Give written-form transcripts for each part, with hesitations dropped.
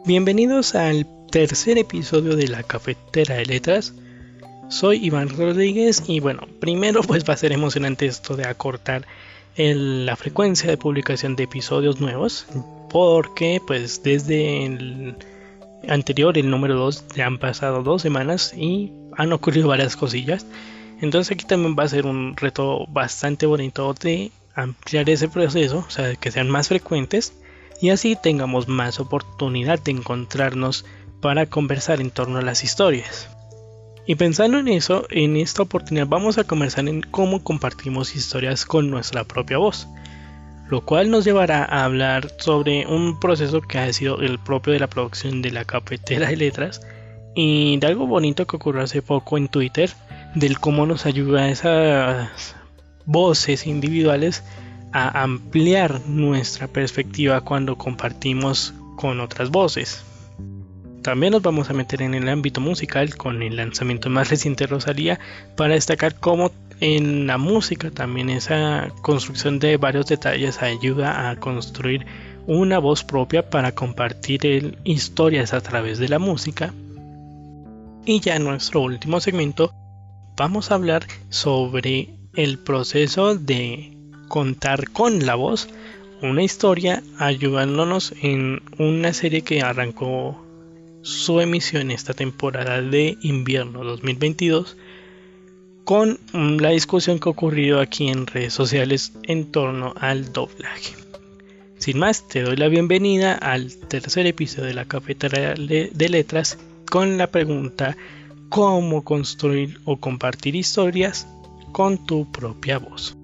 Bienvenidos al tercer episodio de La Cafetera de Letras. Soy Iván Rodríguez y bueno, primero pues va a ser emocionante esto de acortar la frecuencia de publicación de episodios nuevos, porque pues desde el anterior, el número 2, ya han pasado 2 semanas y han ocurrido varias cosillas. Entonces aquí también va a ser un reto bastante bonito de ampliar ese proceso, o sea, que sean más frecuentes y así tengamos más oportunidad de encontrarnos para conversar en torno a las historias. Y pensando en eso, en esta oportunidad vamos a conversar en cómo compartimos historias con nuestra propia voz, lo cual nos llevará a hablar sobre un proceso que ha sido el propio de la producción de La Cafetera de Letras y de algo bonito que ocurrió hace poco en Twitter, del cómo nos ayuda esas voces individuales a ampliar nuestra perspectiva cuando compartimos con otras voces. También nos vamos a meter en el ámbito musical con el lanzamiento más reciente de Rosalía para destacar cómo en la música también esa construcción de varios detalles ayuda a construir una voz propia para compartir historias a través de la música. Y ya en nuestro último segmento vamos a hablar sobre el proceso de contar con la voz una historia, ayudándonos en una serie que arrancó su emisión esta temporada de invierno 2022 con la discusión que ha ocurrido aquí en redes sociales en torno al doblaje. Sin más, te doy la bienvenida al tercer episodio de La Cafetera de Letras con la pregunta: ¿cómo construir o compartir historias con tu propia voz?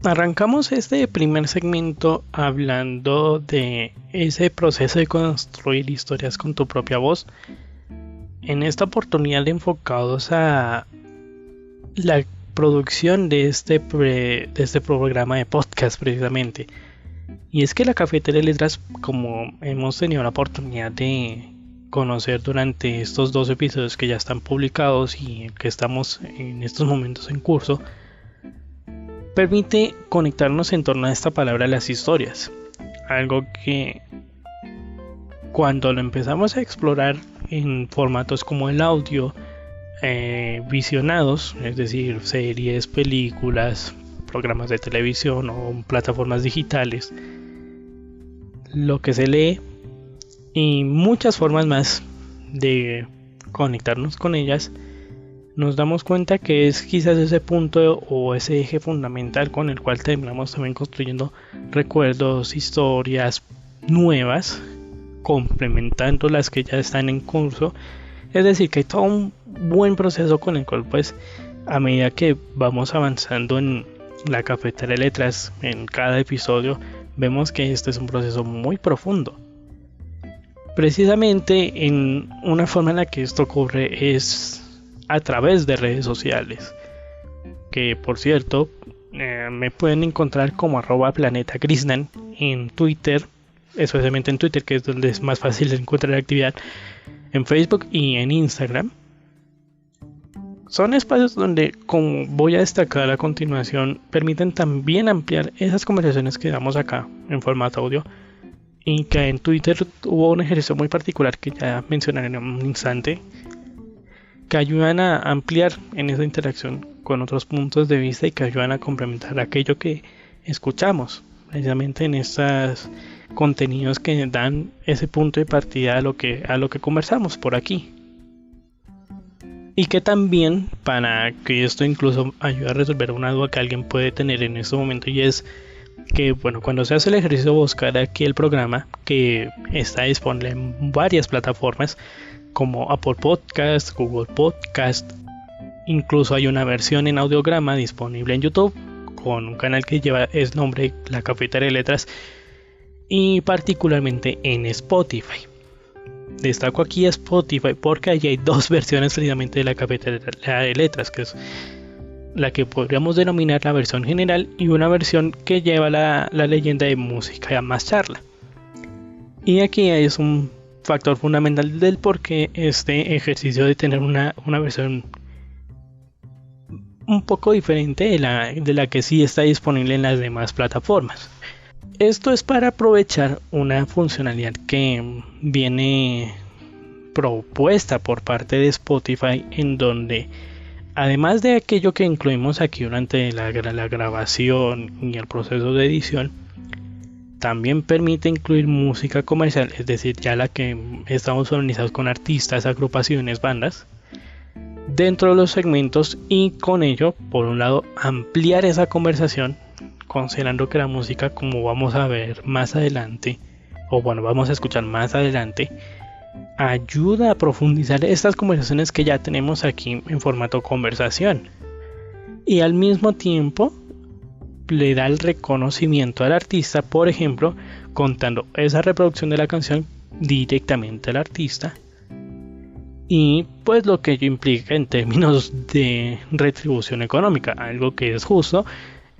Arrancamos este primer segmento hablando de ese proceso de construir historias con tu propia voz. En esta oportunidad enfocados a la producción de este programa de podcast precisamente. Y es que La Cafetera de Letras, como hemos tenido la oportunidad de conocer durante estos 2 episodios que ya están publicados y que estamos en estos momentos en curso, permite conectarnos en torno a esta palabra, las historias. Algo que cuando lo empezamos a explorar en formatos como el audio, visionados, es decir, series, películas, programas de televisión o plataformas digitales, lo que se lee y muchas formas más de conectarnos con ellas, nos damos cuenta que es quizás ese punto o ese eje fundamental con el cual terminamos también construyendo recuerdos, historias nuevas, complementando las que ya están en curso. Es decir, que hay todo un buen proceso con el cual pues a medida que vamos avanzando en La Cafetera de Letras en cada episodio, vemos que este es un proceso muy profundo. Precisamente en una forma en la que esto ocurre es a través de redes sociales, que por cierto me pueden encontrar como @planetagrisnan en Twitter, especialmente en Twitter, que es donde es más fácil de encontrar actividad, en Facebook y en Instagram. Son espacios donde, como voy a destacar a continuación, permiten también ampliar esas conversaciones que damos acá en formato audio, y que en Twitter hubo un ejercicio muy particular que ya mencionaré en un instante, que ayudan a ampliar en esa interacción con otros puntos de vista y que ayudan a complementar aquello que escuchamos, precisamente en estos contenidos que dan ese punto de partida a lo que conversamos por aquí. Y que también, para que esto incluso ayude a resolver una duda que alguien puede tener en este momento, y es que bueno, cuando se hace el ejercicio de buscar aquí el programa, que está disponible en varias plataformas como Apple Podcast, Google Podcast, incluso hay una versión en audiograma disponible en YouTube con un canal que lleva el nombre La Cafetera de Letras, y particularmente en Spotify. Destaco aquí Spotify porque allí hay 2 versiones precisamente de La Cafetera de Letras, que es la que podríamos denominar la versión general y una versión que lleva la leyenda de música más charla. Y aquí es un factor fundamental del por qué este ejercicio de tener una versión un poco diferente de la que sí está disponible en las demás plataformas. Esto es para aprovechar una funcionalidad que viene propuesta por parte de Spotify, en donde además de aquello que incluimos aquí durante la grabación y el proceso de edición, también permite incluir música comercial, es decir, ya la que estamos organizados con artistas, agrupaciones, bandas, dentro de los segmentos, y con ello, por un lado, ampliar esa conversación, considerando que la música, como vamos a ver más adelante, o bueno, vamos a escuchar más adelante, ayuda a profundizar estas conversaciones que ya tenemos aquí en formato conversación, y al mismo tiempo le da el reconocimiento al artista, por ejemplo, contando esa reproducción de la canción directamente al artista, y pues lo que ello implica en términos de retribución económica, algo que es justo,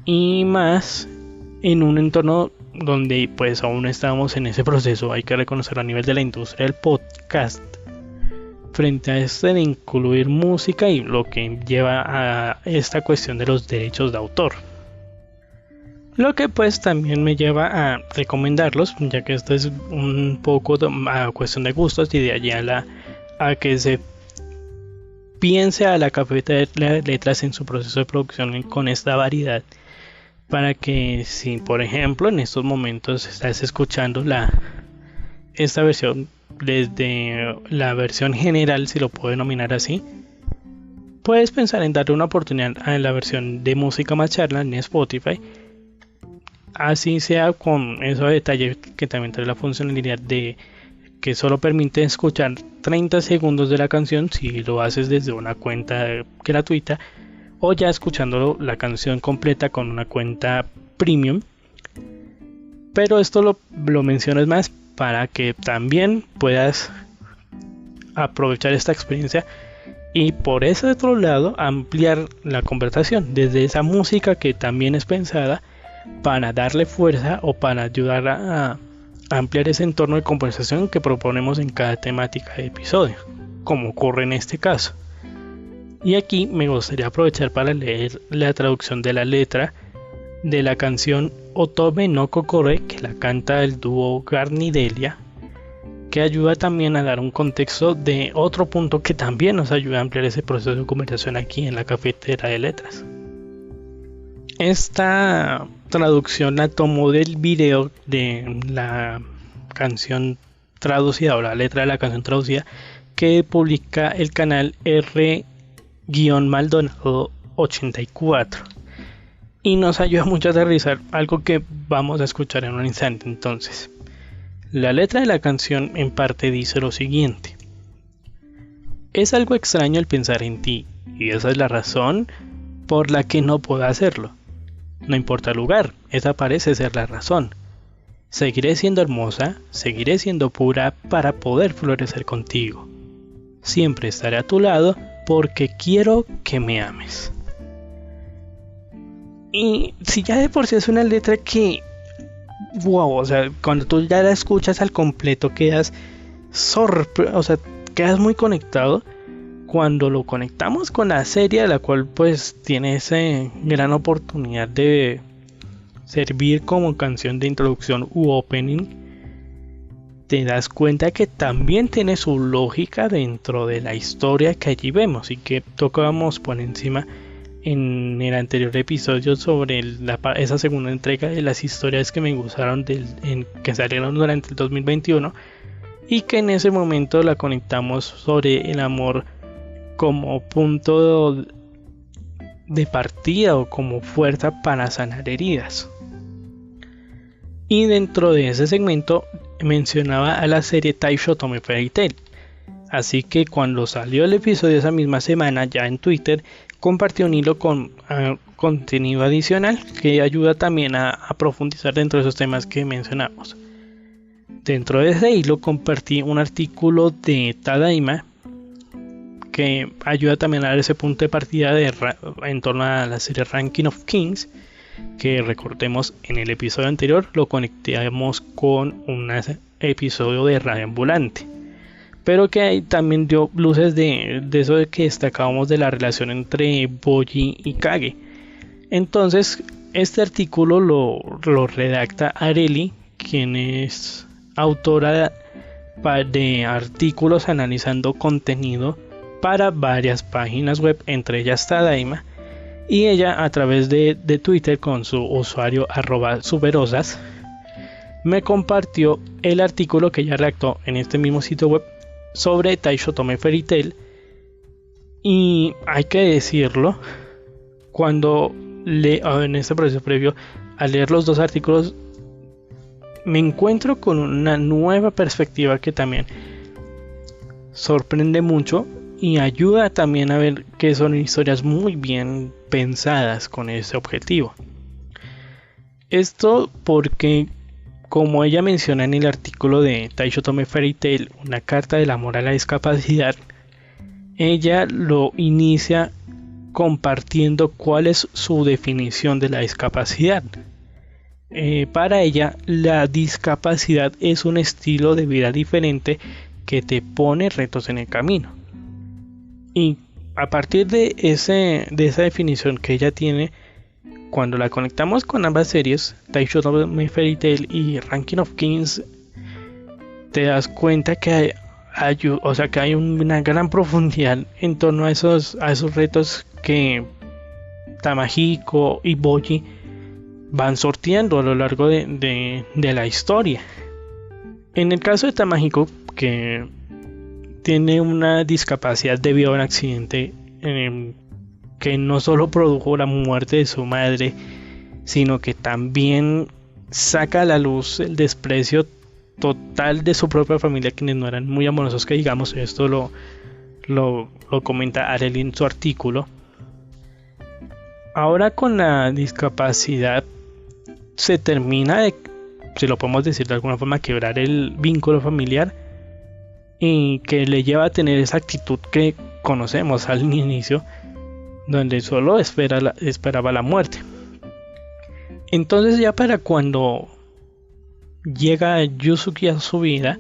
y más en un entorno donde pues aún estamos en ese proceso, hay que reconocer, a nivel de la industria del podcast, frente a este de incluir música y lo que lleva a esta cuestión de los derechos de autor. Lo que pues también me lleva a recomendarlos, ya que esto es un poco a cuestión de gustos, y de allí a que se piense a la Cafetera de Letras en su proceso de producción con esta variedad, para que si por ejemplo en estos momentos estás escuchando esta versión desde la versión general, si lo puedo denominar así, puedes pensar en darle una oportunidad a la versión de música más charla en Spotify, así sea con esos detalles que también trae la funcionalidad de que solo permite escuchar 30 segundos de la canción si lo haces desde una cuenta gratuita, o ya escuchando la canción completa con una cuenta premium. Pero esto lo menciono es más para que también puedas aprovechar esta experiencia y por ese otro lado ampliar la conversación desde esa música que también es pensada para darle fuerza o para ayudar a ampliar ese entorno de conversación que proponemos en cada temática de episodio, como ocurre en este caso. Y aquí me gustaría aprovechar para leer la traducción de la letra de la canción Otome no Kokore, que la canta el dúo Garnidelia, que ayuda también a dar un contexto de otro punto que también nos ayuda a ampliar ese proceso de conversación aquí en la Cafetera de Letras. Esta traducción la tomó del video de la canción traducida, o la letra de la canción traducida, que publica el canal R-Maldonado 84, y nos ayuda mucho a aterrizar algo que vamos a escuchar en un instante. Entonces, la letra de la canción en parte dice lo siguiente: es algo extraño el pensar en ti, y esa es la razón por la que no puedo hacerlo. No importa el lugar, esa parece ser la razón. Seguiré siendo hermosa, seguiré siendo pura para poder florecer contigo. Siempre estaré a tu lado porque quiero que me ames. Y si ya de por sí es una letra que, wow, o sea, cuando tú ya la escuchas al completo quedas quedas muy conectado. Cuando lo conectamos con la serie, la cual pues tiene esa gran oportunidad de servir como canción de introducción u opening, te das cuenta que también tiene su lógica dentro de la historia que allí vemos y que tocábamos por encima en el anterior episodio sobre esa segunda entrega de las historias que me gustaron que salieron durante el 2021, y que en ese momento la conectamos sobre el amor como punto de partida o como fuerza para sanar heridas. Y dentro de ese segmento mencionaba a la serie Taisho Otome Fairy Tail, así que cuando salió el episodio esa misma semana, ya en Twitter compartí un hilo con contenido adicional que ayuda también a profundizar dentro de esos temas que mencionamos. Dentro de ese hilo compartí un artículo de Tadaima que ayuda también a dar ese punto de partida en torno a la serie Ranking of Kings, que recordemos en el episodio anterior lo conectamos con episodio de Radio Ambulante, pero que ahí también dio luces de eso de que destacábamos de la relación entre Boji y Kage. Entonces este artículo lo redacta Areli, quien es autora de artículos analizando contenido para varias páginas web, entre ellas Tadaima, y ella a través de Twitter con su usuario @superosas me compartió el artículo que ella redactó en este mismo sitio web sobre Taishotome Fairy Tail. Y hay que decirlo, cuando en este proceso previo a leer los dos artículos me encuentro con una nueva perspectiva que también sorprende mucho y ayuda también a ver que son historias muy bien pensadas con ese objetivo. Esto porque, como ella menciona en el artículo de Taishotome Fairy Tail, una carta del amor a la discapacidad, ella lo inicia compartiendo cuál es su definición de la discapacidad. Para ella, la discapacidad es un estilo de vida diferente que te pone retos en el camino. Y a partir de esa definición que ella tiene, cuando la conectamos con ambas series, Taishotome Fairy Tail y Ranking of Kings, te das cuenta que hay una gran profundidad en torno a esos retos que Tamahiko y Boji van sorteando a lo largo de la historia. En el caso de Tamahiko, que tiene una discapacidad debido a un accidente que no solo produjo la muerte de su madre, sino que también saca a la luz el desprecio total de su propia familia, quienes no eran muy amorosos, que digamos. Esto lo comenta Areli en su artículo. Ahora con la discapacidad se termina de, si lo podemos decir de alguna forma, quebrar el vínculo familiar, y que le lleva a tener esa actitud que conocemos al inicio, donde solo esperaba la muerte. Entonces, ya para cuando llega Yusuki a su vida,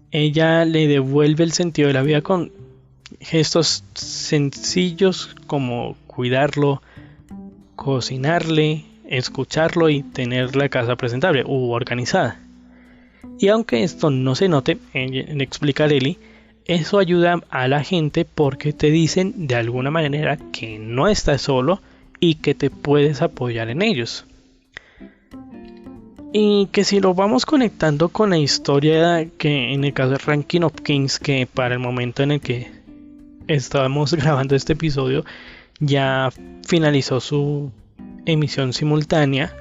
ella le devuelve el sentido de la vida con gestos sencillos como cuidarlo, cocinarle, escucharlo y tener la casa presentable u organizada. Y aunque esto no se note, explica Areli, eso ayuda a la gente porque te dicen de alguna manera que no estás solo y que te puedes apoyar en ellos. Y que si lo vamos conectando con la historia, que en el caso de Ranking of Kings, que para el momento en el que estábamos grabando este episodio ya finalizó su emisión simultánea,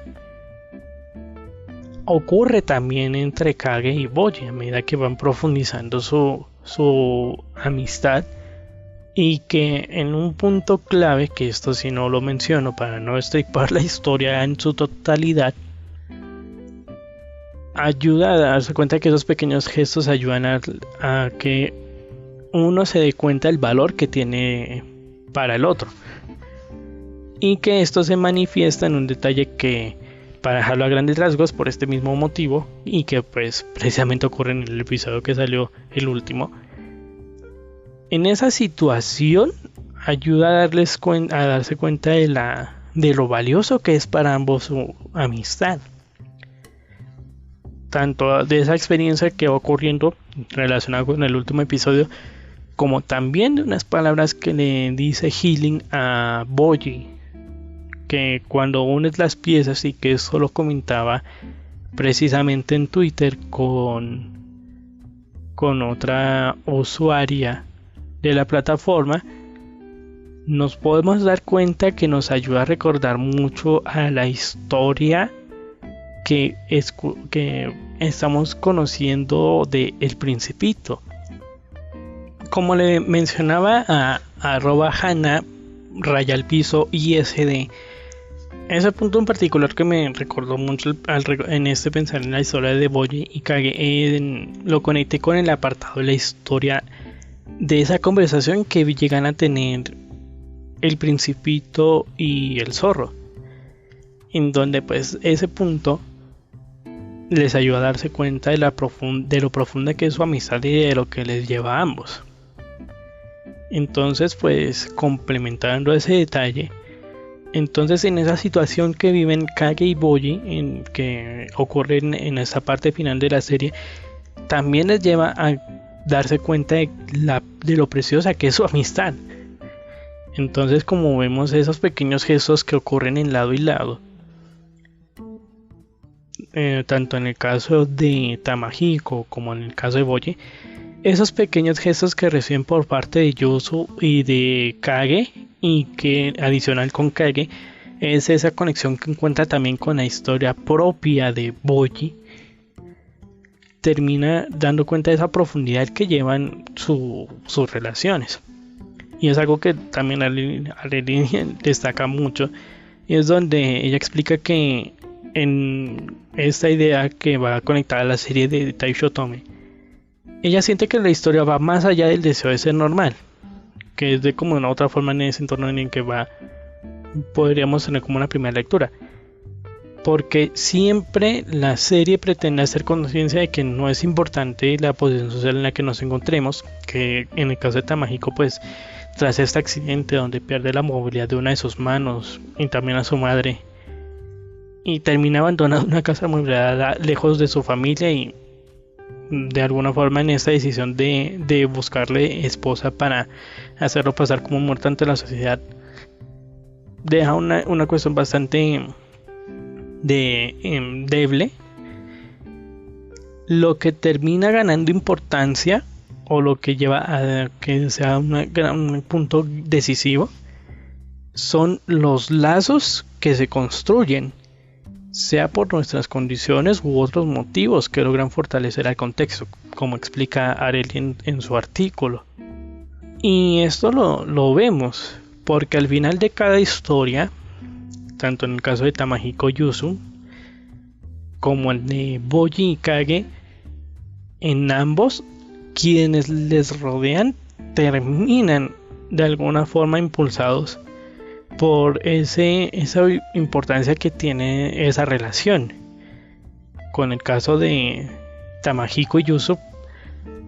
ocurre también entre Kage y Boji a medida que van profundizando su amistad, y que en un punto clave, que esto sí no lo menciono para no estripar la historia en su totalidad, ayuda a darse cuenta que esos pequeños gestos ayudan a que uno se dé cuenta del valor que tiene para el otro, y que esto se manifiesta en un detalle que, para dejarlo a grandes rasgos, por este mismo motivo, y que pues precisamente ocurre en el episodio que salió, el último, en esa situación ayuda a darse cuenta de lo valioso que es para ambos su amistad, tanto de esa experiencia que va ocurriendo relacionada con el último episodio, como también de unas palabras que le dice Healing a Boji, que cuando unes las piezas, y que eso lo comentaba precisamente en Twitter con otra usuaria de la plataforma, nos podemos dar cuenta que nos ayuda a recordar mucho a la historia que estamos conociendo de El Principito. Como le mencionaba a @Hana _ISD, ese punto en particular que me recordó mucho en este pensar en la historia de Boji y Kage, lo conecté con el apartado de la historia de esa conversación que llegan a tener El Principito y el zorro, en donde pues ese punto les ayuda a darse cuenta de lo profunda que es su amistad y de lo que les lleva a ambos. Entonces, pues complementando ese detalle, entonces en esa situación que viven Kage y Boji, que ocurre en esa parte final de la serie, también les lleva a darse cuenta de lo preciosa que es su amistad. Entonces, como vemos esos pequeños gestos que ocurren en lado y lado, tanto en el caso de Tamahiko como en el caso de Boji, esos pequeños gestos que reciben por parte de Yuzu y de Kage, y que adicional con Kage es esa conexión que encuentra también con la historia propia de Boji, termina dando cuenta de esa profundidad que llevan sus relaciones. Y es algo que también Areli destaca mucho, y es donde ella explica que en esta idea que va a conectar a la serie de Taisho Tome, ella siente que la historia va más allá del deseo de ser normal, que es de como una otra forma en ese entorno en el que podríamos tener como una primera lectura, porque siempre la serie pretende hacer conciencia de que no es importante la posición social en la que nos encontremos, que en el caso de Tamahiko, pues tras este accidente donde pierde la movilidad de una de sus manos y también a su madre, y termina abandonando una casa amueblada lejos de su familia, y de alguna forma en esta decisión de buscarle esposa para hacerlo pasar como muerto ante la sociedad, deja una cuestión bastante deble, lo que termina ganando importancia, o lo que lleva a que sea un punto decisivo, son los lazos que se construyen, sea por nuestras condiciones u otros motivos que logran fortalecer el contexto, como explica Areli en su artículo. Y esto lo vemos porque al final de cada historia, tanto en el caso de Tamahiko Yuzu como el de Boji y Kage, en ambos quienes les rodean terminan de alguna forma impulsados por esa importancia que tiene esa relación. Con el caso de Tamahiko y Yuzu,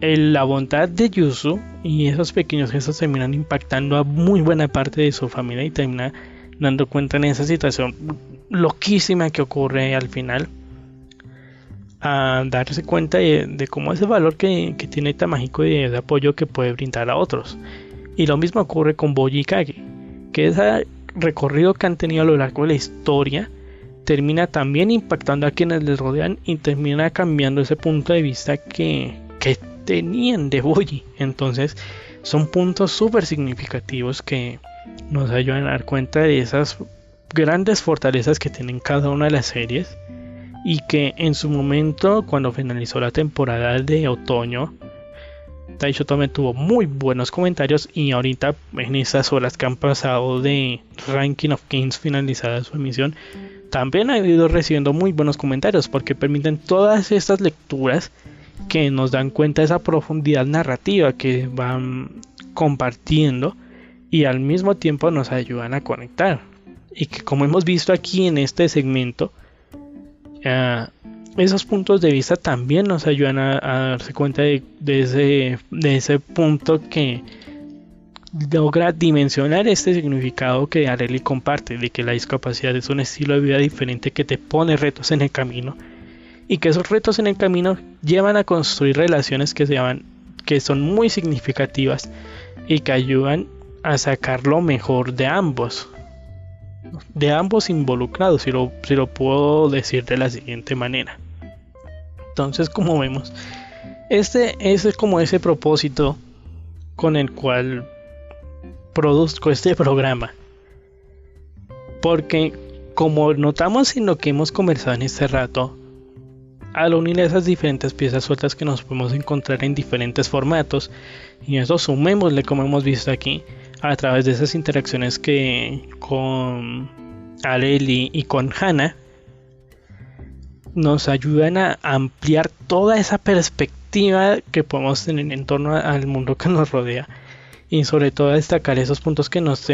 la bondad de Yuzu y esos pequeños gestos terminan impactando a muy buena parte de su familia, y termina dando cuenta en esa situación loquísima que ocurre al final, a darse cuenta de cómo ese valor que tiene Tamahiko y de apoyo que puede brindar a otros. Y lo mismo ocurre con Boji y Kage, que ese recorrido que han tenido a lo largo de la historia termina también impactando a quienes les rodean, y termina cambiando ese punto de vista que tenían de Boji. Entonces son puntos súper significativos que nos ayudan a dar cuenta de esas grandes fortalezas que tienen cada una de las series, y que en su momento, cuando finalizó la temporada de otoño, Taisho Tome tuvo muy buenos comentarios, y ahorita en estas horas que han pasado de Ranking of Kings finalizada su emisión, también ha ido recibiendo muy buenos comentarios, porque permiten todas estas lecturas que nos dan cuenta de esa profundidad narrativa que van compartiendo, y al mismo tiempo nos ayudan a conectar, y que, como hemos visto aquí en este segmento, esos puntos de vista también nos ayudan a darse cuenta de ese punto que logra dimensionar este significado que Areli comparte, de que la discapacidad es un estilo de vida diferente que te pone retos en el camino, y que esos retos en el camino llevan a construir relaciones que son muy significativas y que ayudan a sacar lo mejor de ambos involucrados, si lo puedo decir de la siguiente manera. Entonces, como vemos, ese es como ese propósito con el cual produzco este programa, porque como notamos en lo que hemos conversado en este rato, al unir esas diferentes piezas sueltas que nos podemos encontrar en diferentes formatos, y eso sumémosle, como hemos visto aquí, a través de esas interacciones que con Areli y con Hana, nos ayudan a ampliar toda esa perspectiva que podemos tener en torno al mundo que nos rodea, y sobre todo a destacar esos puntos que nos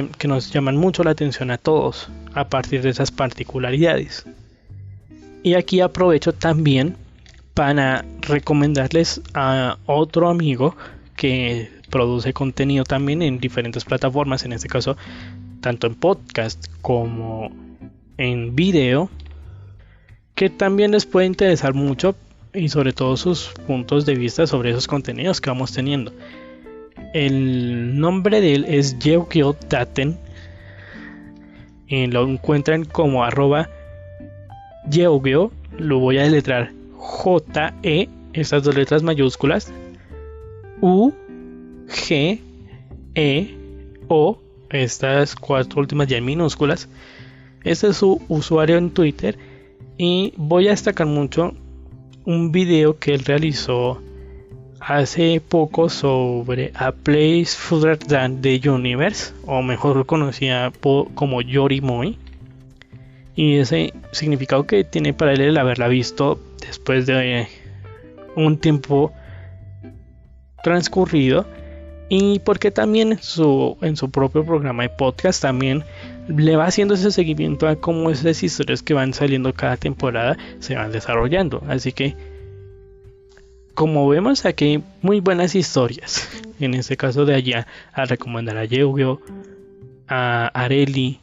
llaman mucho la atención a todos a partir de esas particularidades. Y aquí aprovecho también para recomendarles a otro amigo que produce contenido también en diferentes plataformas, en este caso tanto en podcast como en video, que también les puede interesar mucho y sobre todo sus puntos de vista sobre esos contenidos que vamos teniendo. El nombre de él es Yeogyo Daten, lo encuentran como @Yeogyo, lo voy a deletrar JE, estas dos letras mayúsculas, UGEO, estas cuatro últimas ya en minúsculas. Este es su usuario en Twitter y voy a destacar mucho un video que él realizó hace poco sobre A Place Further Than the Universe, o mejor conocida como Yorimoi, y ese significado que tiene para él el haberla visto después de un tiempo transcurrido, y porque también en su propio programa de podcast también le va haciendo ese seguimiento a cómo esas historias que van saliendo cada temporada se van desarrollando. Así que, como vemos, aquí hay muy buenas historias. En este caso de allá, a recomendar a Yeogyo, a Areli,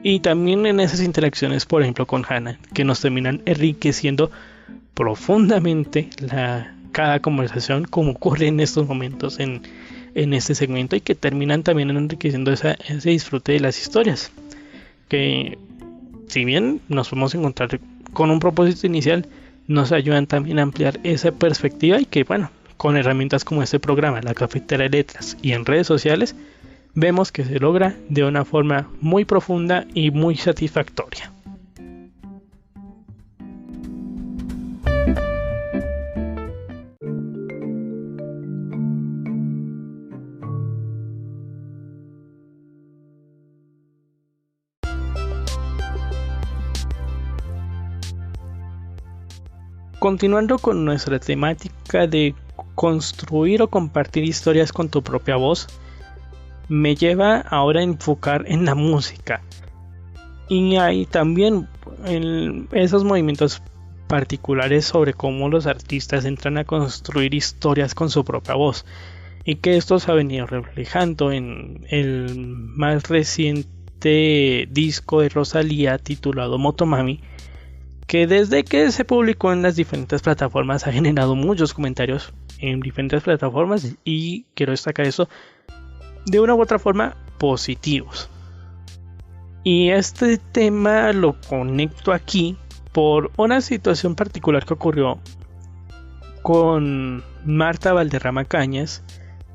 y también en esas interacciones, por ejemplo, con Hana, que nos terminan enriqueciendo profundamente cada conversación, como ocurre en estos momentos en este segmento, y que terminan también enriqueciendo ese disfrute de las historias, que si bien nos podemos encontrar con un propósito inicial, nos ayudan también a ampliar esa perspectiva, y que bueno, con herramientas como este programa, la Cafetera de Letras, y en redes sociales, vemos que se logra de una forma muy profunda y muy satisfactoria. Continuando con nuestra temática de construir o compartir historias con tu propia voz, me lleva ahora a enfocar en la música. Y hay también esos movimientos particulares sobre cómo los artistas entran a construir historias con su propia voz, y que esto se ha venido reflejando en el más reciente disco de Rosalía titulado Motomami, que desde que se publicó en las diferentes plataformas ha generado muchos comentarios en diferentes plataformas, y quiero destacar eso de una u otra forma positivos. Y este tema lo conecto aquí por una situación particular que ocurrió con Marta Valderrama Cañas,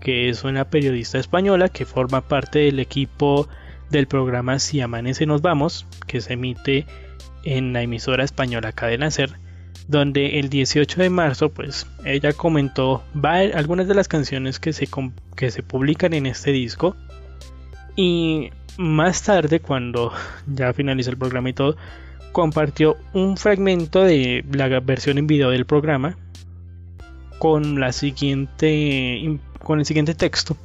que es una periodista española que forma parte del equipo del programa Si Amanece Nos Vamos, que se emite en la emisora española Cadena Ser, donde el 18 de marzo pues ella comentó algunas de las canciones que se publican en este disco, y más tarde, cuando ya finalizó el programa y todo, compartió un fragmento de la versión en video del programa con el siguiente texto: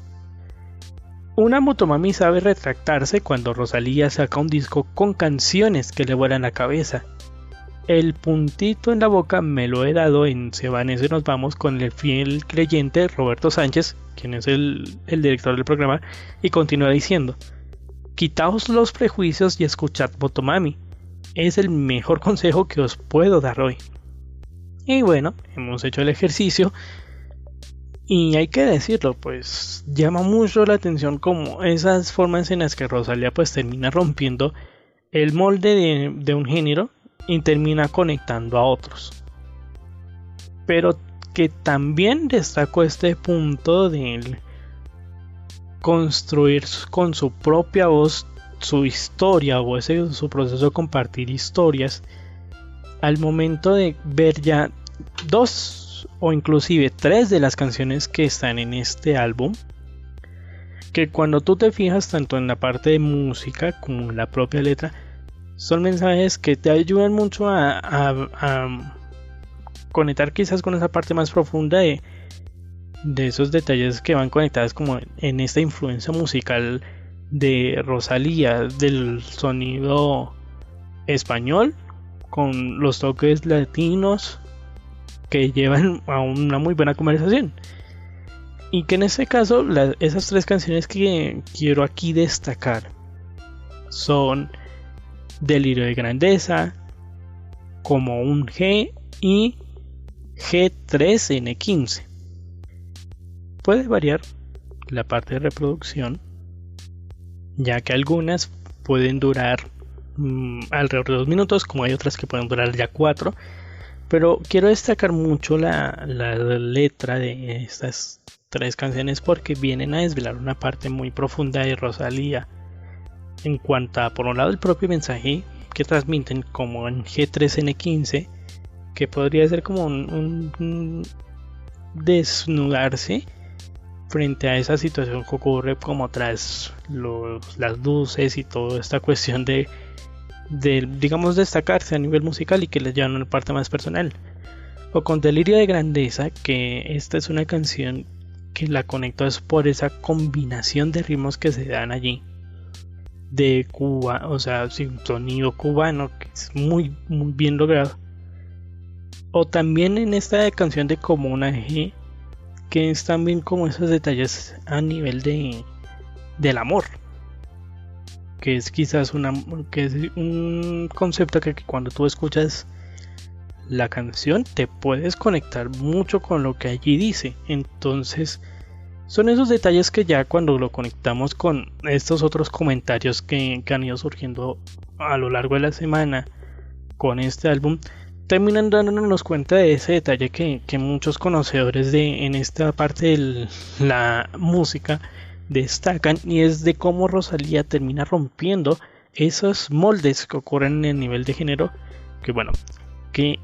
una motomami sabe retractarse cuando Rosalía saca un disco con canciones que le vuelan la cabeza. El puntito en la boca me lo he dado en Se Amanece Nos Vamos con el fiel creyente Roberto Sánchez, quien es el director del programa, y continúa diciendo: quitaos los prejuicios y escuchad Motomami, es el mejor consejo que os puedo dar hoy. Y bueno, hemos hecho el ejercicio, y hay que decirlo, pues llama mucho la atención como esas formas en las que Rosalía pues termina rompiendo el molde de un género y termina conectando a otros. Pero que también destacó este punto de construir con su propia voz su historia, o su proceso de compartir historias, al momento de ver ya 2 o inclusive 3 de las canciones que están en este álbum, que cuando tú te fijas tanto en la parte de música como en la propia letra, son mensajes que te ayudan mucho a conectar quizás con esa parte más profunda de esos detalles que van conectados como en esta influencia musical de Rosalía, del sonido español con los toques latinos que llevan a una muy buena conversación. Y que en este caso esas 3 canciones que quiero aquí destacar son Delirio de Grandeza, Como un G y G3N15. Puede variar la parte de reproducción, ya que algunas pueden durar alrededor de 2 minutos, como hay otras que pueden durar ya 4. Pero quiero destacar mucho la letra de estas 3 canciones porque vienen a desvelar una parte muy profunda de Rosalía en cuanto a, por un lado, el propio mensaje que transmiten, como en G3N15, que podría ser como un desnudarse frente a esa situación que ocurre como tras las luces y toda esta cuestión de digamos destacarse a nivel musical y que les llevan una parte más personal. O con Delirio de Grandeza, que esta es una canción que la conecto es por esa combinación de ritmos que se dan allí de Cuba, o sea, sin sonido cubano, que es muy muy bien logrado. O también en esta canción de Como una G, que es también como esos detalles a nivel del amor, que es quizás que es un concepto que cuando tú escuchas la canción te puedes conectar mucho con lo que allí dice. Entonces son esos detalles que ya cuando lo conectamos con estos otros comentarios que han ido surgiendo a lo largo de la semana con este álbum, terminan dándonos cuenta de ese detalle que muchos conocedores en esta parte de la música destacan, y es de cómo Rosalía termina rompiendo esos moldes que ocurren en el nivel de género, que bueno, que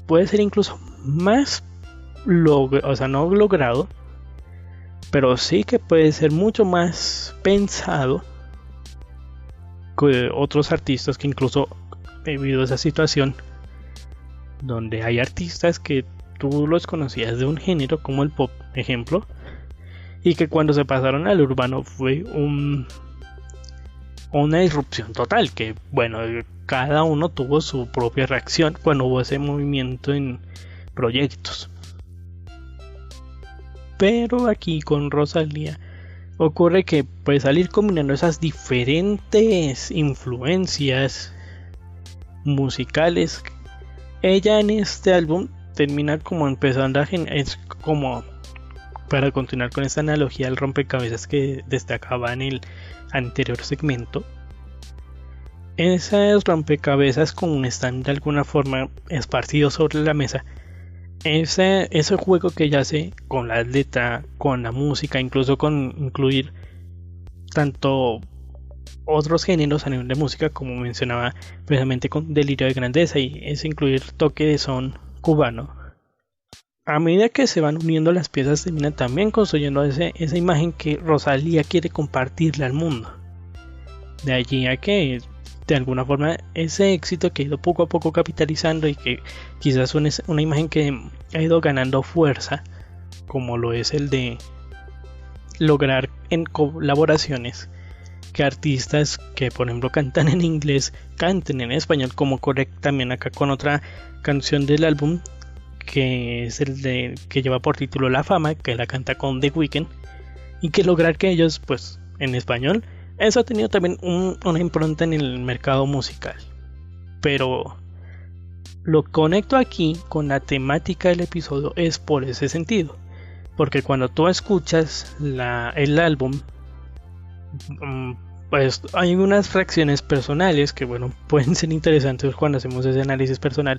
puede ser incluso más o sea, no logrado, pero sí que puede ser mucho más pensado que otros artistas que incluso he vivido esa situación, donde hay artistas que tú los conocías de un género como el pop, ejemplo, y que cuando se pasaron al urbano fue una disrupción total, que bueno, cada uno tuvo su propia reacción cuando hubo ese movimiento en proyectos. Pero aquí con Rosalía ocurre que pues al ir combinando esas diferentes influencias musicales, ella en este álbum termina como empezando es como, para continuar con esta analogía del rompecabezas que destacaba en el anterior segmento, esas rompecabezas como están de alguna forma esparcidos sobre la mesa, ese juego que ella hace con la letra, con la música, incluso con incluir tanto otros géneros a nivel de música, como mencionaba precisamente con Delirio de Grandeza, y es incluir toque de son cubano. A medida que se van uniendo las piezas, termina también construyendo esa imagen que Rosalía quiere compartirle al mundo. De allí a que de alguna forma ese éxito que ha ido poco a poco capitalizando, y que quizás es una imagen que ha ido ganando fuerza, como lo es el de lograr en colaboraciones que artistas que por ejemplo cantan en inglés canten en español, como correcto también acá con otra canción del álbum, que es que lleva por título La Fama, que la canta con The Weeknd, y que lograr que ellos pues en español, eso ha tenido también una impronta en el mercado musical. Pero lo conecto aquí con la temática del episodio es por ese sentido, porque cuando tú escuchas el álbum, pues hay unas reacciones personales que bueno, pueden ser interesantes cuando hacemos ese análisis personal,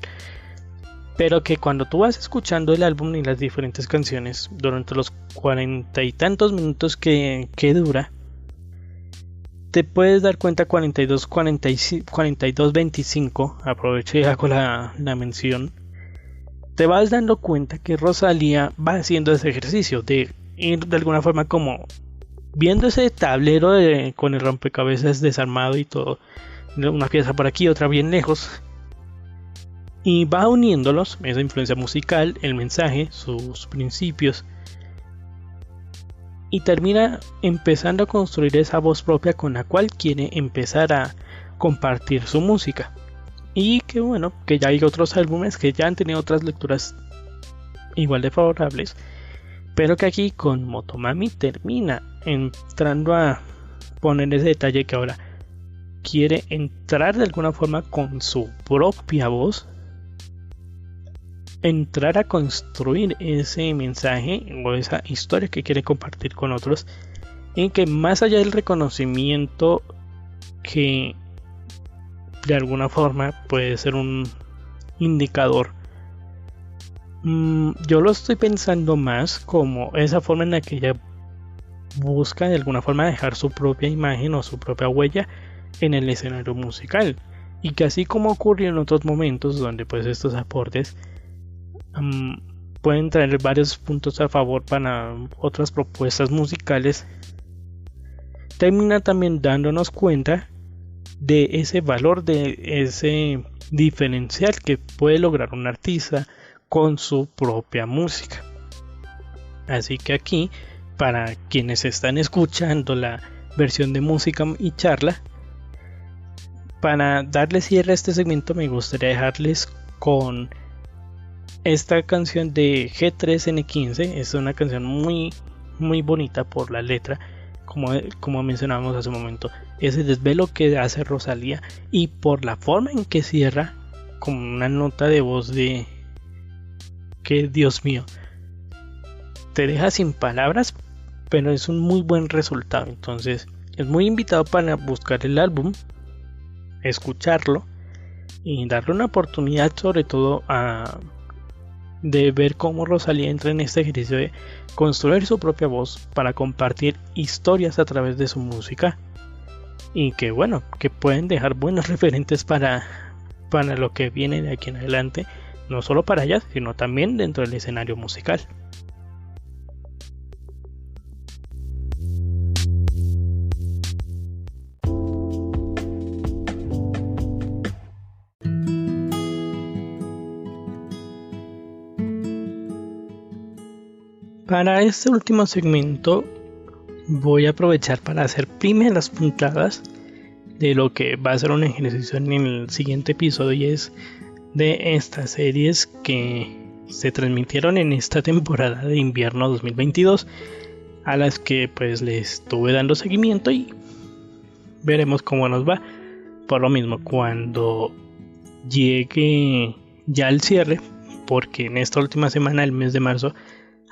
pero que cuando tú vas escuchando el álbum y las diferentes canciones durante los 40 y tantos minutos que dura, te puedes dar cuenta 42-25, aprovecho y hago la mención, te vas dando cuenta que Rosalía va haciendo ese ejercicio de ir de alguna forma como viendo ese tablero con el rompecabezas desarmado y todo, una pieza por aquí, otra bien lejos, y va uniéndolos, esa influencia musical, el mensaje, sus principios, y termina empezando a construir esa voz propia con la cual quiere empezar a compartir su música. y que bueno, que ya hay otros álbumes que ya han tenido otras lecturas igual de favorables, pero que aquí con Motomami termina entrando a poner ese detalle que ahora quiere entrar de alguna forma con su propia voz, entrar a construir ese mensaje o esa historia que quiere compartir con otros, en que más allá del reconocimiento que de alguna forma puede ser un indicador, yo lo estoy pensando más como esa forma en la que ella busca de alguna forma dejar su propia imagen o su propia huella en el escenario musical, y que así como ocurrió en otros momentos donde pues estos aportes pueden traer varios puntos a favor para otras propuestas musicales, termina también dándonos cuenta de ese valor, de ese diferencial que puede lograr un artista con su propia música. Así que aquí, para quienes están escuchando la versión de música y charla, para darle cierre a este segmento me gustaría dejarles con esta canción de G3N15. Es una canción muy bonita por la letra, como mencionábamos hace un momento, ese desvelo que hace Rosalía, y por la forma en que cierra con una nota de voz de que, Dios mío, te deja sin palabras, pero es un muy buen resultado. Entonces es muy invitado para buscar el álbum, escucharlo y darle una oportunidad, sobre todo de ver cómo Rosalía entra en este ejercicio de construir su propia voz para compartir historias a través de su música, y que bueno, que pueden dejar buenos referentes para lo que viene de aquí en adelante, no solo para ella, sino también dentro del escenario musical. Para este último segmento voy a aprovechar para hacer primeras puntadas de lo que va a ser un ejercicio en el siguiente episodio, y es de estas series que se transmitieron en esta temporada de invierno 2022, a las que pues les estuve dando seguimiento, y veremos cómo nos va. Por lo mismo, cuando llegue ya el cierre, porque en esta última semana, el mes de marzo,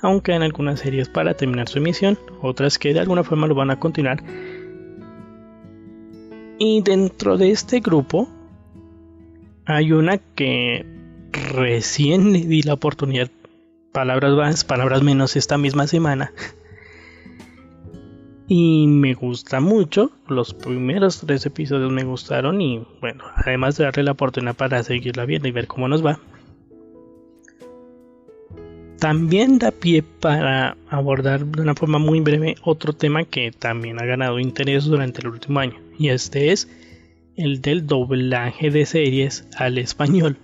aún quedan algunas series para terminar su emisión, otras que de alguna forma lo van a continuar. Y dentro de este grupo hay una que recién le di la oportunidad, palabras más, palabras menos, esta misma semana, y me gusta mucho. Los primeros 3 episodios me gustaron, y bueno, además de darle la oportunidad para seguirla viendo y ver cómo nos va, también da pie para abordar de una forma muy breve otro tema que también ha ganado interés durante el último año, y este es el del doblaje de series al español,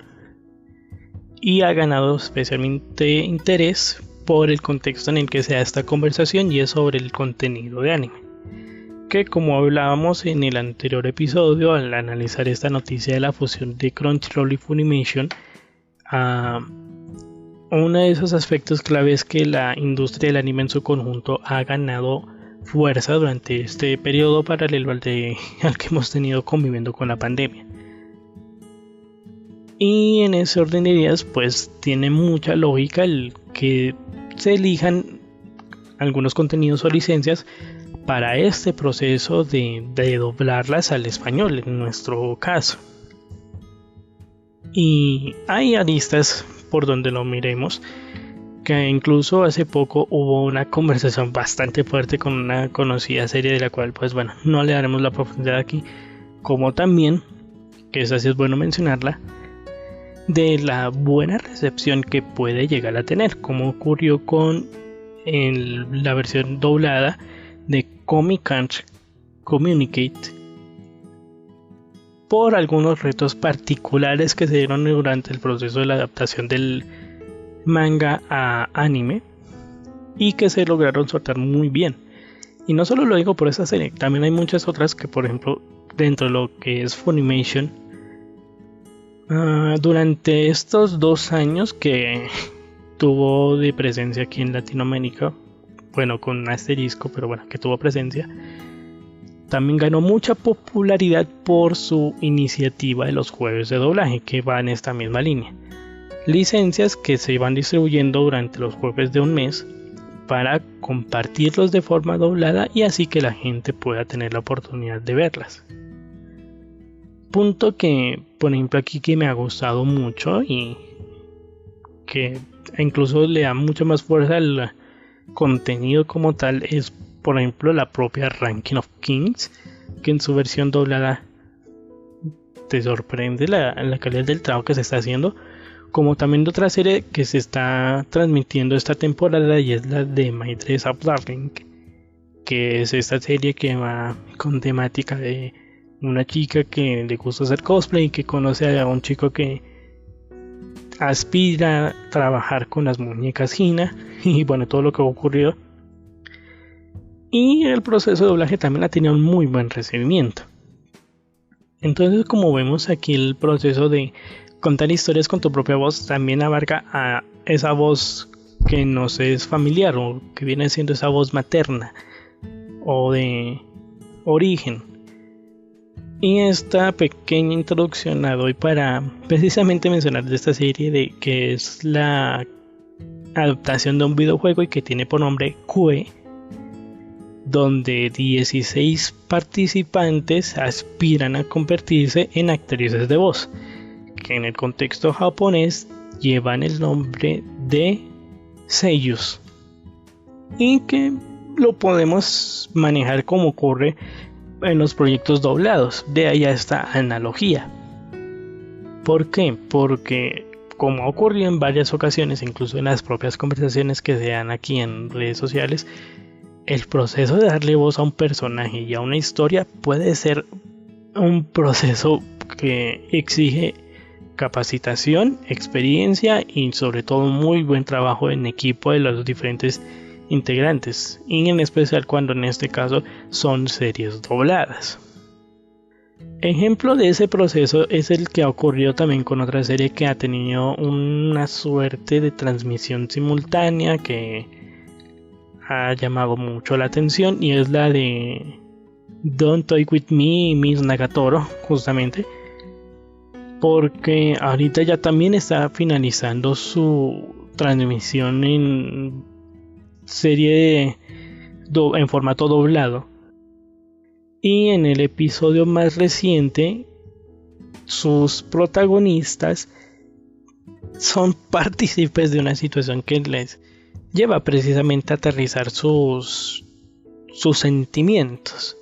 y ha ganado especialmente interés por el contexto en el que se da esta conversación, y es sobre el contenido de anime, que como hablábamos en el anterior episodio al analizar esta noticia de la fusión de Crunchyroll y Funimation, uno de esos aspectos clave es que la industria del anime en su conjunto ha ganado fuerza durante este periodo paralelo al que hemos tenido conviviendo con la pandemia. Y en ese orden de ideas, pues tiene mucha lógica el que se elijan algunos contenidos o licencias para este proceso de doblarlas al español, en nuestro caso. Y hay aristas por donde lo miremos, que incluso hace poco hubo una conversación bastante fuerte con una conocida serie, de la cual pues bueno, no le daremos la profundidad aquí, como también, que esa sí es bueno mencionarla, de la buena recepción que puede llegar a tener, como ocurrió con la versión doblada de Komi Can't Communicate, por algunos retos particulares que se dieron durante el proceso de la adaptación del manga a anime, y que se lograron soltar muy bien. Y no solo lo digo por esa serie, también hay muchas otras que, por ejemplo, dentro de lo que es Funimation, Durante estos 2 años que tuvo de presencia aquí en Latinoamérica, bueno, con un asterisco, pero bueno, que tuvo presencia, también ganó mucha popularidad por su iniciativa de los jueves de doblaje, que va en esta misma línea. Licencias que se iban distribuyendo durante los jueves de un mes para compartirlos de forma doblada y así que la gente pueda tener la oportunidad de verlas. Punto que, por ejemplo, aquí que me ha gustado mucho y que incluso le da mucha más fuerza al contenido como tal es, por ejemplo, la propia Ranking of Kings, que en su versión doblada te sorprende la calidad del trabajo que se está haciendo, como también de otra serie que se está transmitiendo esta temporada y es la de My Dress Up Darling, que es esta serie que va con temática de una chica que le gusta hacer cosplay y que conoce a un chico que aspira a trabajar con las muñecas Hina y bueno, todo lo que ha ocurrido. Y el proceso de doblaje también ha tenido un muy buen recibimiento. Entonces, como vemos aquí, el proceso de contar historias con tu propia voz también abarca a esa voz que nos es familiar o que viene siendo esa voz materna o de origen. Y esta pequeña introducción la doy para precisamente mencionar de esta serie de que es la adaptación de un videojuego y que tiene por nombre Kue, donde 16 participantes aspiran a convertirse en actrices de voz, que en el contexto japonés llevan el nombre de seiyus y que lo podemos manejar como ocurre en los proyectos doblados, de ahí a esta analogía. ¿Por qué? Porque como ha ocurrido en varias ocasiones, incluso en las propias conversaciones que se dan aquí en redes sociales, el proceso de darle voz a un personaje y a una historia puede ser un proceso que exige capacitación, experiencia y sobre todo muy buen trabajo en equipo de los diferentes integrantes, y en especial cuando en este caso son series dobladas. Ejemplo de ese proceso es el que ha ocurrido también con otra serie que ha tenido una suerte de transmisión simultánea que ha llamado mucho la atención, y es la de Don't Toy With Me y Miss Nagatoro, justamente porque ahorita ya también está finalizando su transmisión en serie en formato doblado, y en el episodio más reciente sus protagonistas son partícipes de una situación que les lleva precisamente a aterrizar sus sentimientos.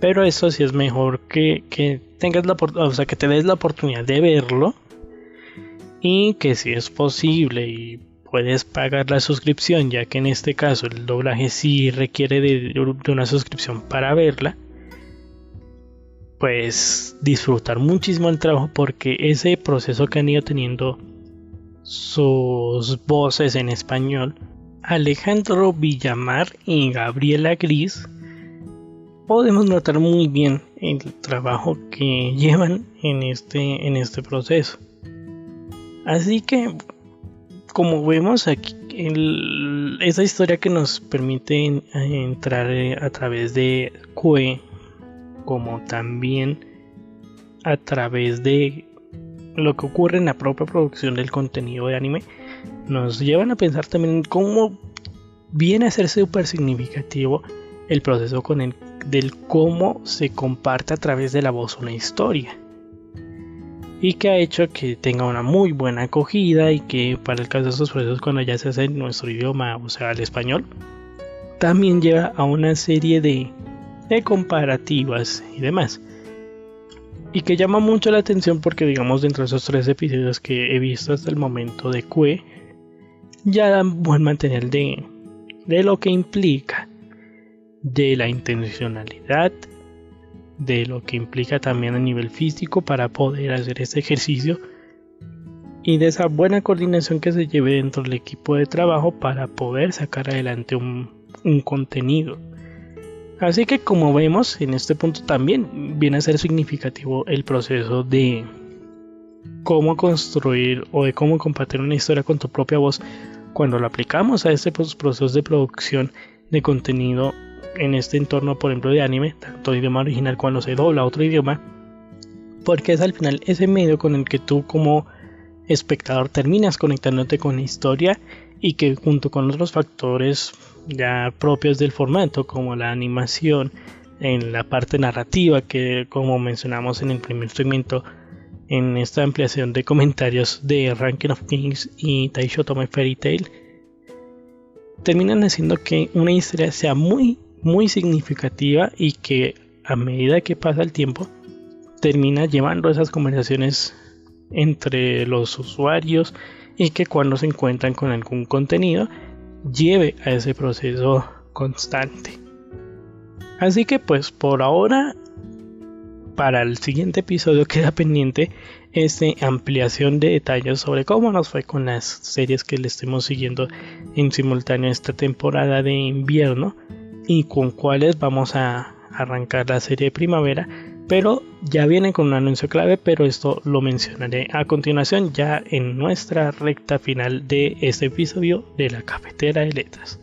Pero eso sí es mejor que tengas que te des la oportunidad de verlo, y que si es posible y puedes pagar la suscripción, ya que en este caso el doblaje sí requiere de una suscripción para verla, pues disfrutar muchísimo el trabajo, porque ese proceso que han ido teniendo sus voces en español, Alejandro Villamar y Gabriela Gris, podemos notar muy bien el trabajo que llevan en este proceso. Así que, como vemos aquí, esa historia que nos permite entrar a través de Kue, como también a través de lo que ocurre en la propia producción del contenido de anime, nos llevan a pensar también cómo viene a ser súper significativo el proceso del cómo se comparte a través de la voz una historia, y que ha hecho que tenga una muy buena acogida, y que para el caso de estos procesos, cuando ya se hace en nuestro idioma, o sea, el español, también lleva a una serie de comparativas y demás, y que llama mucho la atención porque, digamos, dentro de esos 3 episodios que he visto hasta el momento de Kue, ya dan buen material de lo que implica, de la intencionalidad, de lo que implica también a nivel físico para poder hacer este ejercicio, y de esa buena coordinación que se lleve dentro del equipo de trabajo para poder sacar adelante un contenido. Así que, como vemos, en este punto también viene a ser significativo el proceso de cómo construir o de cómo compartir una historia con tu propia voz cuando lo aplicamos a este proceso de producción de contenido en este entorno, por ejemplo, de anime, tanto idioma original cuando se dobla a otro idioma, porque es al final ese medio con el que tú como espectador terminas conectándote con la historia y que junto con otros factores ya propios del formato como la animación, en la parte narrativa que como mencionamos en el primer segmento en esta ampliación de comentarios de Ranking of Kings y Taishoutama Fairy Tail, terminan haciendo que una historia sea muy significativa y que a medida que pasa el tiempo termina llevando esas conversaciones entre los usuarios y que cuando se encuentran con algún contenido lleve a ese proceso constante. Así que pues por ahora, para el siguiente episodio queda pendiente esta ampliación de detalles sobre cómo nos fue con las series que le estemos siguiendo en simultáneo esta temporada de invierno y con cuáles vamos a arrancar la serie de primavera, pero ya viene con un anuncio clave, pero esto lo mencionaré a continuación ya en nuestra recta final de este episodio de la Cafetera de Letras.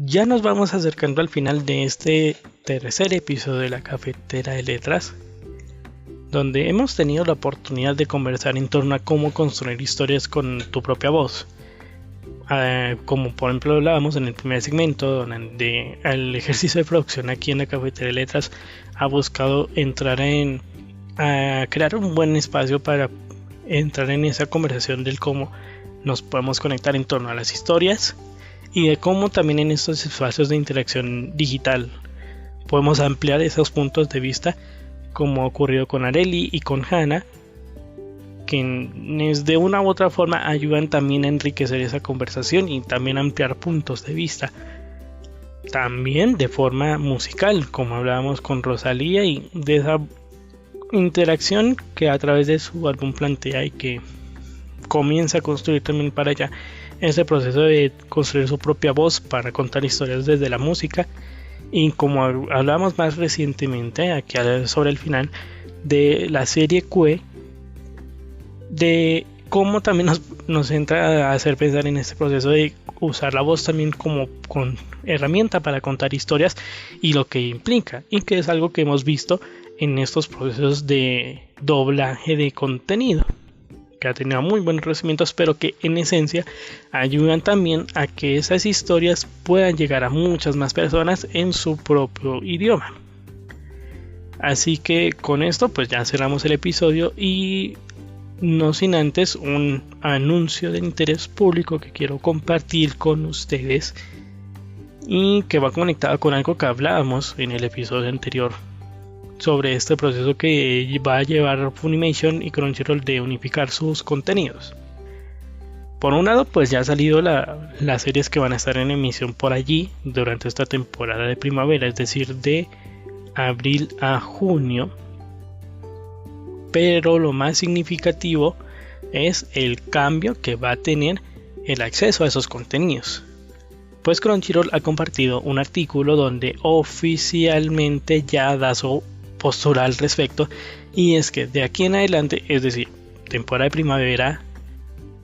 Ya nos vamos acercando al final de este tercer episodio de la Cafetera de Letras, donde hemos tenido la oportunidad de conversar en torno a cómo construir historias con tu propia voz. Como por ejemplo hablábamos en el primer segmento, donde el ejercicio de producción aquí en la Cafetera de Letras ha buscado entrar a crear un buen espacio para entrar en esa conversación del cómo nos podemos conectar en torno a las historias y de cómo también en estos espacios de interacción digital podemos ampliar esos puntos de vista, como ha ocurrido con Areli y con Hannah, que de una u otra forma ayudan también a enriquecer esa conversación y también a ampliar puntos de vista. También de forma musical, como hablábamos con Rosalía, y de esa interacción que a través de su álbum plantea y que comienza a construir también para ella ese proceso de construir su propia voz para contar historias desde la música. Y como hablamos más recientemente aquí sobre el final de la serie Cue, de cómo también nos entra a hacer pensar en este proceso de usar la voz también como con herramienta para contar historias y lo que implica, y que es algo que hemos visto en estos procesos de doblaje de contenido, que ha tenido muy buenos recibimientos, pero que en esencia ayudan también a que esas historias puedan llegar a muchas más personas en su propio idioma. Así que con esto pues ya cerramos el episodio, y no sin antes un anuncio de interés público que quiero compartir con ustedes y que va conectado con algo que hablábamos en el episodio anterior sobre este proceso que va a llevar Funimation y Crunchyroll de unificar sus contenidos. Por un lado, pues ya ha salido las series que van a estar en emisión por allí durante esta temporada de primavera, es decir, de abril a junio. Pero lo más significativo es el cambio que va a tener el acceso a esos contenidos. Pues Crunchyroll ha compartido un artículo donde oficialmente ya da su postura al respecto, y es que de aquí en adelante, es decir, temporada de primavera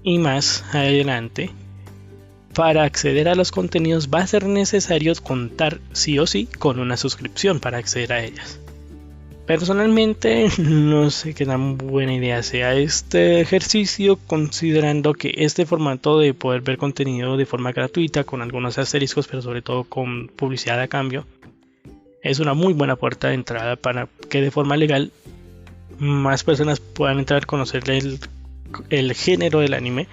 y más adelante, para acceder a los contenidos va a ser necesario contar sí o sí con una suscripción para acceder a ellas. Personalmente no sé qué tan buena idea sea este ejercicio, considerando que este formato de poder ver contenido de forma gratuita con algunos asteriscos, pero sobre todo con publicidad a cambio, es una muy buena puerta de entrada para que de forma legal más personas puedan entrar a conocer el género del anime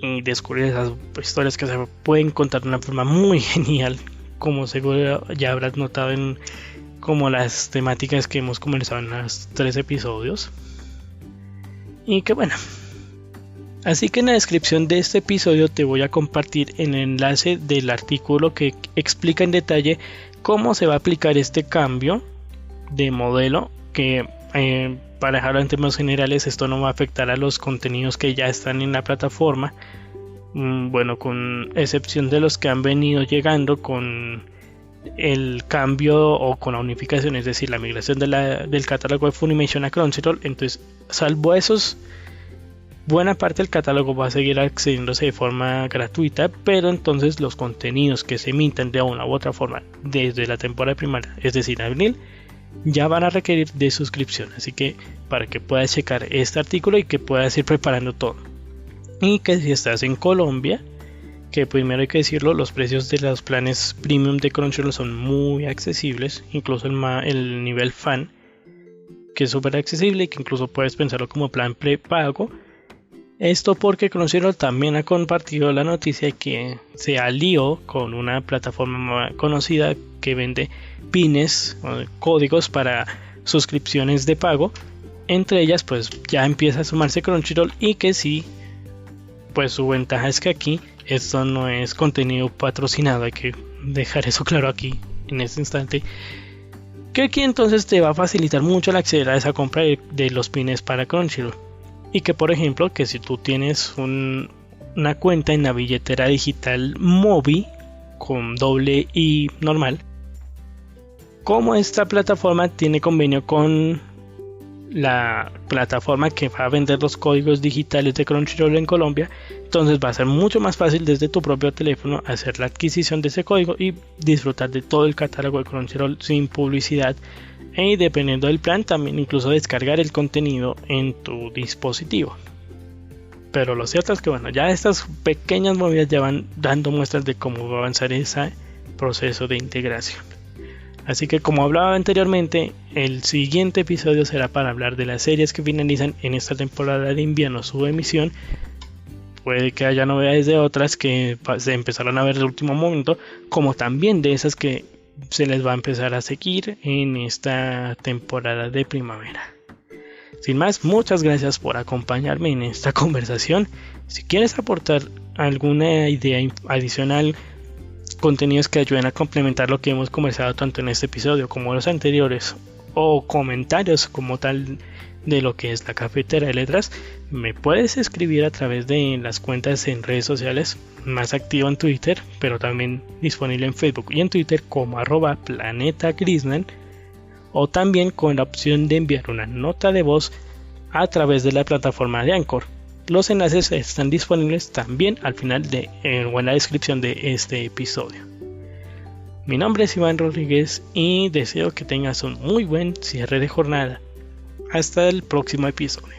y descubrir esas historias que se pueden contar de una forma muy genial, como seguro ya habrás notado en como las temáticas que hemos conversado en los 3 episodios. Y que bueno, Así que en la descripción de este episodio te voy a compartir el enlace del artículo que explica en detalle cómo se va a aplicar este cambio de modelo, que para dejarlo en términos generales, esto no va a afectar a los contenidos que ya están en la plataforma, bueno, con excepción de los que han venido llegando con el cambio o con la unificación, es decir, la migración del catálogo de Funimation a Crunchyroll. Entonces, salvo esos, buena parte del catálogo va a seguir accediéndose de forma gratuita, pero entonces los contenidos que se emitan de una u otra forma desde la temporada primaria, es decir, abril, ya van a requerir de suscripción. Así que para que puedas checar este artículo y que puedas ir preparando todo, y que si estás en Colombia, que primero hay que decirlo, los precios de los planes premium de Crunchyroll son muy accesibles, incluso el nivel fan, que es súper accesible y que incluso puedes pensarlo como plan prepago. Esto porque Crunchyroll también ha compartido la noticia que se alió con una plataforma conocida que vende pines o códigos para suscripciones de pago. Entre ellas pues ya empieza a sumarse Crunchyroll, y que sí, pues su ventaja es que aquí esto no es contenido patrocinado, hay que dejar eso claro aquí en este instante, que aquí entonces te va a facilitar mucho el acceder a esa compra de los pines para Crunchyroll. Y que por ejemplo, que si tú tienes una cuenta en la billetera digital Mobi con doble I normal, como esta plataforma tiene convenio con la plataforma que va a vender los códigos digitales de Crunchyroll en Colombia, entonces va a ser mucho más fácil desde tu propio teléfono hacer la adquisición de ese código y disfrutar de todo el catálogo de Crunchyroll sin publicidad, y dependiendo del plan también incluso descargar el contenido en tu dispositivo. Pero lo cierto es que bueno, ya estas pequeñas movidas ya van dando muestras de cómo va a avanzar ese proceso de integración. Así que, como hablaba anteriormente, el siguiente episodio será para hablar de las series que finalizan en esta temporada de invierno su emisión. Puede que haya novedades de otras que se empezaron a ver de último momento, como también de esas que se les va a empezar a seguir en esta temporada de primavera. Sin más, muchas gracias por acompañarme en esta conversación. Si quieres aportar alguna idea adicional, contenidos que ayuden a complementar lo que hemos conversado tanto en este episodio como en los anteriores, o comentarios como tal de lo que es la cafetera de letras, me puedes escribir a través de las cuentas en redes sociales, más activo en Twitter, pero también disponible en Facebook y en Twitter como @planetagrisnan, o también con la opción de enviar una nota de voz a través de la plataforma de Anchor. Los enlaces están disponibles también al final o en la descripción de este episodio. Mi nombre es Iván Rodríguez y deseo que tengas un muy buen cierre de jornada. Hasta el próximo episodio.